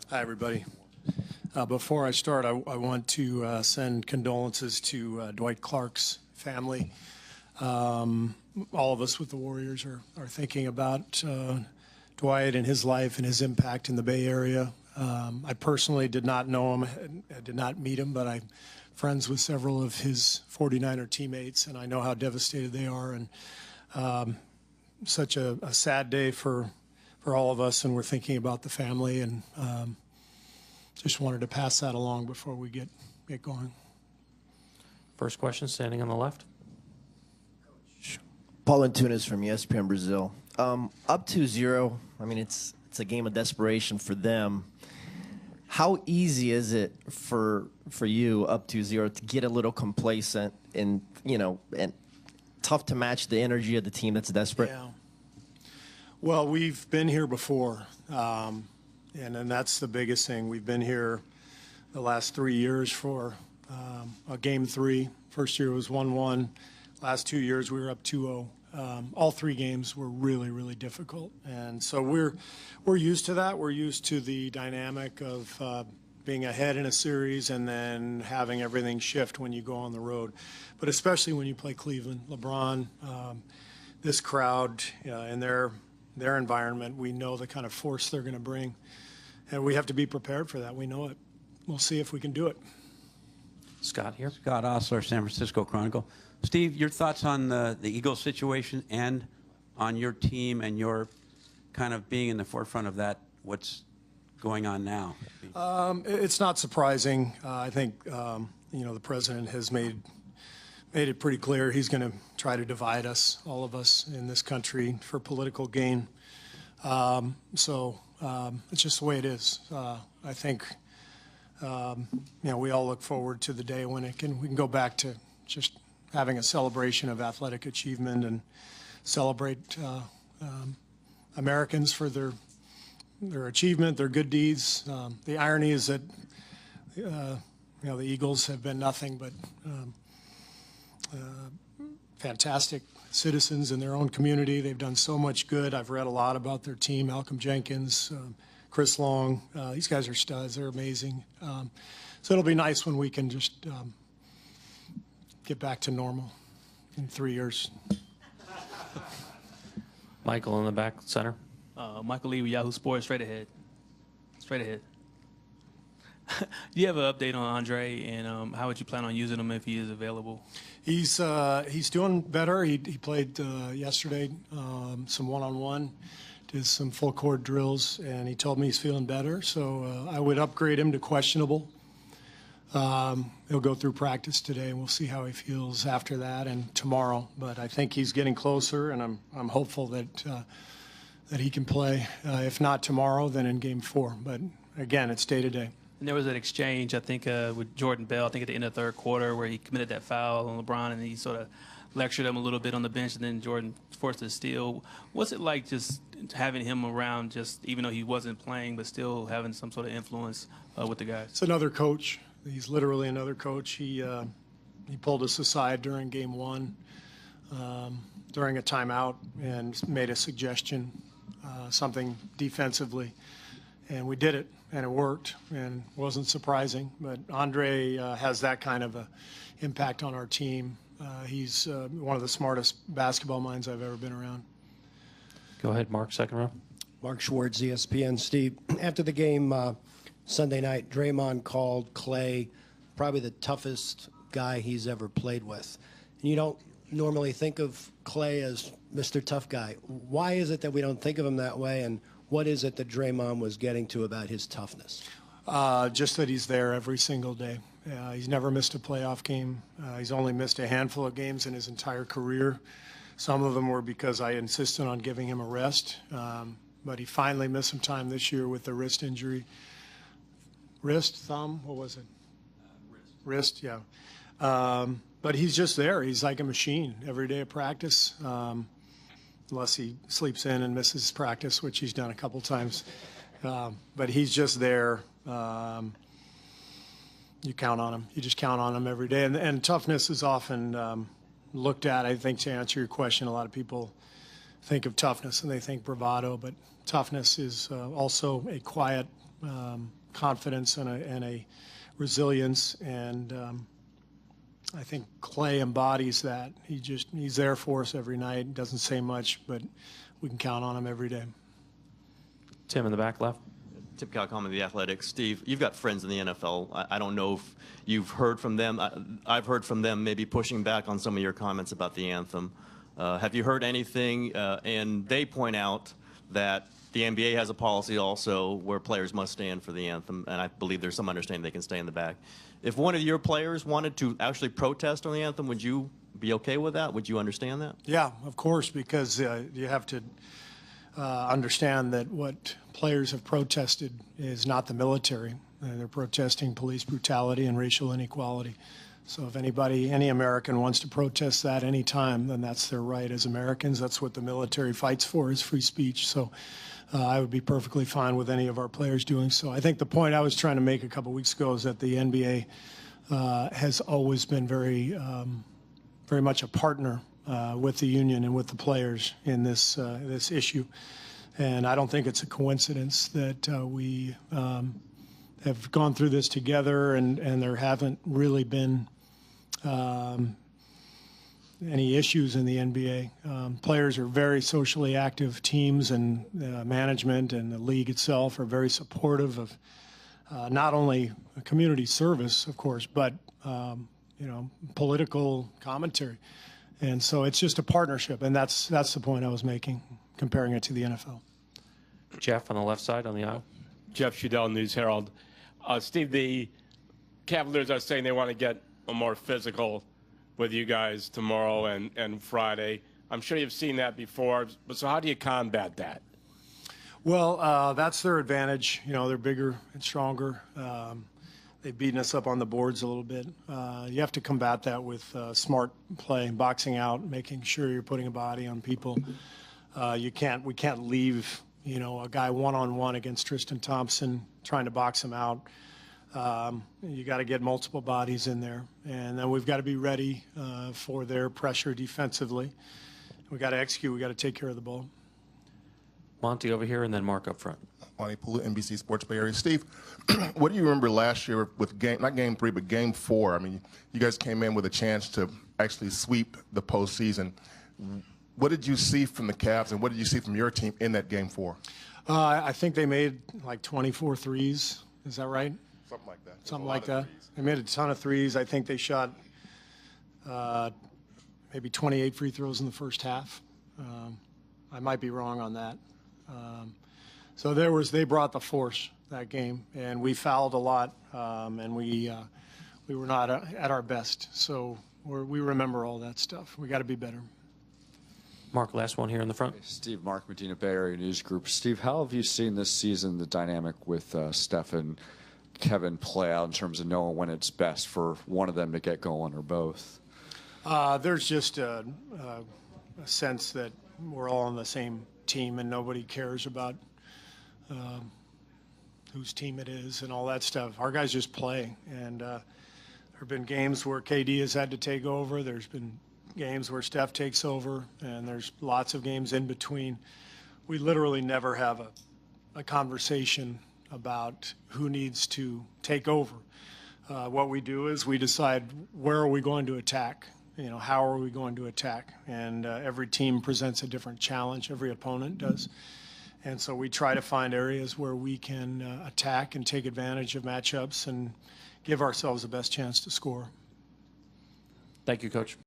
Hi, everybody. Before I start, I want to send condolences to Dwight Clark's family. All of us with the Warriors are thinking about Dwight and his life and his impact in the Bay Area. I personally did not know him, I did not meet him, but I'm friends with several of his 49er teammates, and I know how devastated they are. And such a sad day for all of us, and we're thinking about the family, and just wanted to pass that along before we get going. First question, standing on the left. Paul Antunes from ESPN Brazil. Up 2-0, I mean, it's a game of desperation for them. How easy is it for you up 2-0 to get a little complacent and tough to match the energy of the team that's desperate? Yeah. Well, we've been here before, and that's the biggest thing. We've been here the last 3 years for a game 3. First year was 1-1. Last 2 years we were up 2-0. All 3 games were really, really difficult, and so we're used to that. We're used to the dynamic of being ahead in a series and then having everything shift when you go on the road. But especially when you play Cleveland, LeBron, this crowd, and their environment, we know the kind of force they're going to bring, and we have to be prepared for that. We know it. We'll see if we can do it. Scott here. Scott Osler, San Francisco Chronicle. Steve, your thoughts on the Eagles situation and on your team and your kind of being in the forefront of that, what's going on now? It's not surprising. I think, the president has made it pretty clear he's going to try to divide us, all of us in this country, for political gain. So it's just the way it is. I think, we all look forward to the day when we can go back to just having a celebration of athletic achievement and celebrate Americans for their achievement, their good deeds. The irony is that the Eagles have been nothing but fantastic citizens in their own community. They've done so much good. I've read a lot about their team, Malcolm Jenkins, Chris Long. These guys are studs. They're amazing. So it'll be nice when we can just get back to normal in 3 years. Michael in the back center. Michael Lee with Yahoo Sports, straight ahead. Straight ahead. Do you have an update on Andre, and how would you plan on using him if he is available? He's doing better. He played yesterday, some one-on-one, did some full court drills, and he told me he's feeling better. So I would upgrade him to questionable. He'll go through practice today, and we'll see how he feels after that and tomorrow. But I think he's getting closer, and I'm hopeful that he can play. If not tomorrow, then in Game 4. But again, it's day to day. And there was an exchange, I think, with Jordan Bell, I think at the end of the third quarter, where he committed that foul on LeBron, and he sort of lectured him a little bit on the bench, and then Jordan forced a steal. What's it like just having him around, just even though he wasn't playing, but still having some sort of influence with the guys? It's another coach. He's literally another coach. He pulled us aside during Game 1, during a timeout, and made a suggestion, something defensively. And we did it, and it worked, and it wasn't surprising. But Andre has that kind of a impact on our team. He's one of the smartest basketball minds I've ever been around. Go ahead, Mark, second row. Mark Schwartz, ESPN. Steve, after the game Sunday night, Draymond called Klay probably the toughest guy he's ever played with. And you don't normally think of Klay as Mr. Tough Guy. Why is it that we don't think of him that way, and what is it that Draymond was getting to about his toughness? Just that he's there every single day. He's never missed a playoff game. He's only missed a handful of games in his entire career. Some of them were because I insisted on giving him a rest. But he finally missed some time this year with the wrist injury. Wrist, thumb, what was it? Wrist, yeah. But he's just there. He's like a machine every day of practice, unless he sleeps in and misses practice, which he's done a couple times. But he's just there. You count on him. You just count on him every day. And toughness is often looked at, I think, to answer your question. A lot of people think of toughness and they think bravado, but toughness is also a quiet confidence and a resilience, and I think Clay embodies that. He's there for us every night. Doesn't say much, but we can count on him every day. Tim in the back left. Tim Calcom of The Athletic. Steve, you've got friends in the NFL. I don't know if you've heard from them. I've heard from them maybe pushing back on some of your comments about the anthem. Have you heard anything? And they point out that the NBA has a policy also where players must stand for the anthem, and I believe there's some understanding they can stay in the back. If one of your players wanted to actually protest on the anthem, would you be okay with that? Would you understand that? Yeah, of course, because you have to understand that what players have protested is not the military. They're protesting police brutality and racial inequality. So if any American wants to protest that anytime, then that's their right as Americans. That's what the military fights for, is free speech. So I would be perfectly fine with any of our players doing so. I think the point I was trying to make a couple weeks ago is that the NBA has always been very much a partner with the union and with the players in this issue. And I don't think it's a coincidence that we have gone through this together, and there haven't really been any issues in the NBA. Players are very socially active. Teams and management and the league itself are very supportive of not only community service, of course, but political commentary. And so it's just a partnership, and that's the point I was making, comparing it to the NFL. Jeff on the left side on the aisle. Jeff Shudell, News Herald. Steve, the Cavaliers are saying they want to get more physical with you guys tomorrow and Friday. I'm sure you've seen that before, but so how do you combat that? Well, that's their advantage. They're bigger and stronger. They've beaten us up on the boards a little bit. You have to combat that with smart play, boxing out, making sure you're putting a body on people. We can't leave, a guy one-on-one against Tristan Thompson, trying to box him out. You got to get multiple bodies in there, and then we've got to be ready for their pressure defensively. We got to execute. We got to take care of the ball. Monty over here, and then Mark up front. Monty Pulu, NBC Sports Bay Area. Steve, what do you remember last year with not game 3, but game 4? I mean, you guys came in with a chance to actually sweep the postseason. What did you see from the Cavs, and what did you see from your team in that game 4? I think they made like 24 threes. Is that right? Something like that. Something like that. They made a ton of threes. I think they shot maybe 28 free throws in the first half. I might be wrong on that. So they brought the force that game, and we fouled a lot, and we were not at our best. So we remember all that stuff. We got to be better. Mark, last one here in the front. Steve, Mark Medina, Bay Area News Group. Steve, how have you seen this season the dynamic with Steph and Kevin play out in terms of knowing when it's best for one of them to get going or both? There's just a sense that we're all on the same team and nobody cares about whose team it is and all that stuff. Our guys just play, and there have been games where KD has had to take over. There's been games where Steph takes over, and there's lots of games in between. We literally never have a conversation about who needs to take over. What we do is we decide where are we going to attack, how are we going to attack, and every team presents a different challenge, every opponent does. And so we try to find areas where we can attack and take advantage of matchups and give ourselves the best chance to score. Thank you, Coach.